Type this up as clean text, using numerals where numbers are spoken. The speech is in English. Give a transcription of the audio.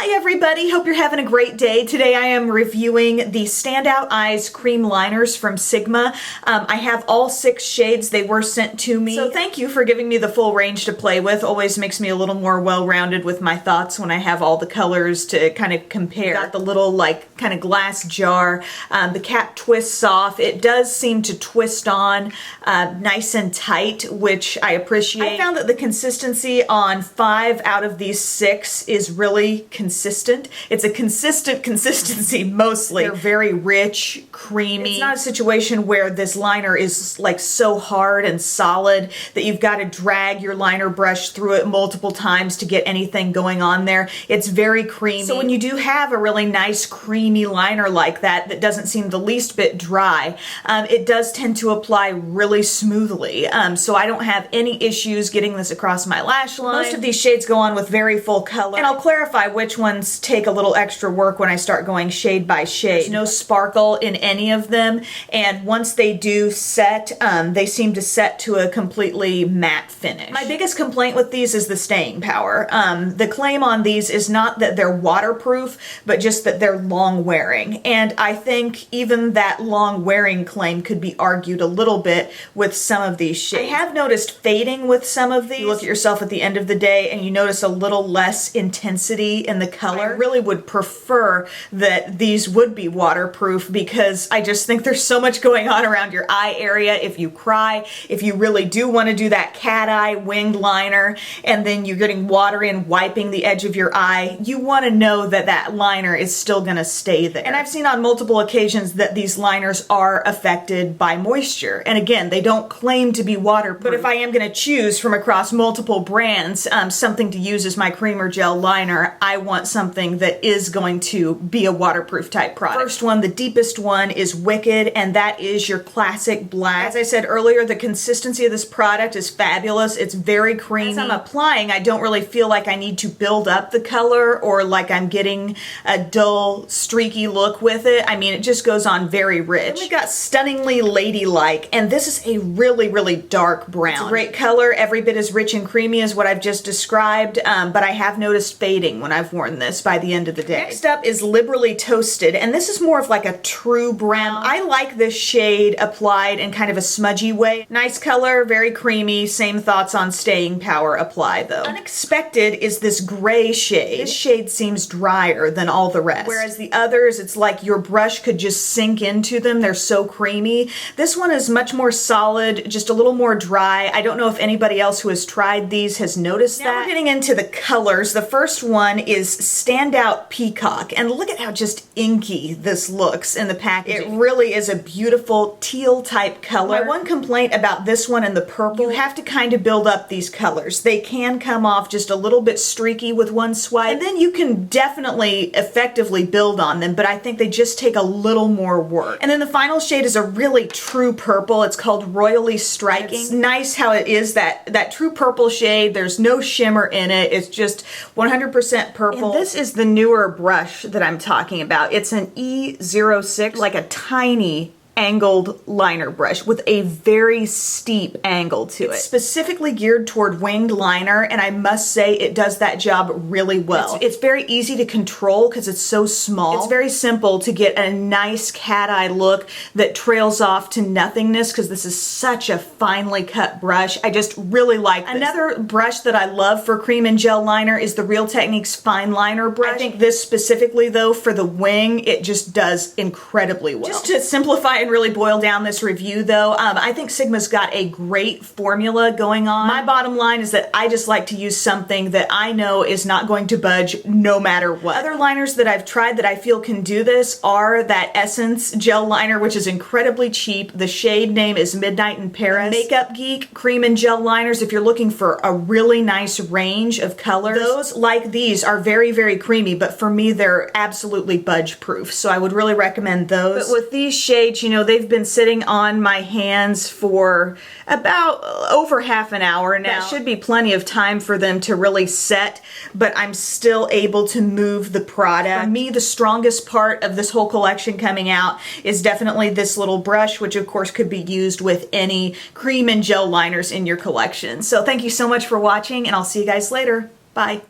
Hi everybody, hope you're having a great day. Today I am reviewing the Standout Eyes Cream Liners from Sigma. I have all 6 shades. They were sent to me. So thank you for giving me the full range to play with. Always makes me a little more well-rounded with my thoughts when I have all the colors to kind of compare. Got the little like kind of glass jar. The cap twists off. It does seem to twist on nice and tight, which I appreciate. I found that the consistency on 5 out of these 6 is really consistent. It's a consistent consistency mostly. They're very rich, creamy. It's not a situation where this liner is like so hard and solid that you've got to drag your liner brush through it multiple times to get anything going on there. It's very creamy. So when you do have a really nice creamy liner like that that doesn't seem the least bit dry, it does tend to apply really smoothly. So I don't have any issues getting this across my lash line. Most of these shades go on with very full color. And I'll clarify which ones take a little extra work when I start going shade by shade. There's no sparkle in any of them, and once they do set, they seem to set to a completely matte finish. My biggest complaint with these is the staying power. The claim on these is not that they're waterproof, but just that they're long wearing, and I think even that long wearing claim could be argued a little bit with some of these shades. I have noticed fading with some of these. You look at yourself at the end of the day and you notice a little less intensity in the color. I really would prefer that these would be waterproof because I just think there's so much going on around your eye area. If you cry, if you really do want to do that cat eye winged liner and then you're getting water in wiping the edge of your eye, you want to know that that liner is still going to stay there. And I've seen on multiple occasions that these liners are affected by moisture. And again, they don't claim to be waterproof. But if I am going to choose from across multiple brands something to use as my cream or gel liner, I want something that is going to be a waterproof type product. First one, the deepest one, is Wicked, and that is your classic black. As I said earlier, the consistency of this product is fabulous. It's very creamy. As I'm applying, I don't really feel like I need to build up the color or like I'm getting a dull, streaky look with it. I mean, it just goes on very rich. Then we've got Stunningly Ladylike, and this is a really, really dark brown. It's a great color, every bit as rich and creamy as what I've just described, but I have noticed fading when I've worn this by the end of the day. Next up is Liberally Toasted, and this is more of like a true brown. I like this shade applied in kind of a smudgy way. Nice color, very creamy, same thoughts on staying power apply though. Unexpected is this gray shade. This shade seems drier than all the rest. Whereas the others, it's like your brush could just sink into them. They're so creamy. This one is much more solid, just a little more dry. I don't know if anybody else who has tried these has noticed that. Now we're getting into the colors. The first one is Standout Peacock, and look at how just inky this looks in the packaging. It really is a beautiful teal type color. My one complaint about this one and the purple, you have to kind of build up these colors. They can come off just a little bit streaky with one swipe, and then you can definitely effectively build on them, but I think they just take a little more work. And then the final shade is a really true purple. It's called Royally Striking. It's nice how it is that true purple shade. There's no shimmer in it. It's just 100% purple. And this is the newer brush that I'm talking about. It's an E06, like a tiny angled liner brush with a very steep angle to it. It's specifically geared toward winged liner, and I must say it does that job really well. It's very easy to control because it's so small. It's very simple to get a nice cat eye look that trails off to nothingness because this is such a finely cut brush. I just really like this. Another brush that I love for cream and gel liner is the Real Techniques Fine Liner brush. I think this specifically though for the wing, it just does incredibly well. Just to simplify and really boil down this review though, I think Sigma's got a great formula going on. My bottom line is that I just like to use something that I know is not going to budge no matter what. Other liners that I've tried that I feel can do this are that Essence gel liner, which is incredibly cheap. The shade name is Midnight in Paris. Makeup Geek cream and gel liners, if you're looking for a really nice range of colors, those like these are very, very creamy, but for me they're absolutely budge proof, so I would really recommend those. But with these shades, you know, they've been sitting on my hands for about over half an hour now. That should be plenty of time for them to really set, but I'm still able to move the product. For me, the strongest part of this whole collection coming out is definitely this little brush, which of course could be used with any cream and gel liners in your collection. So thank you so much for watching, and I'll see you guys later. Bye.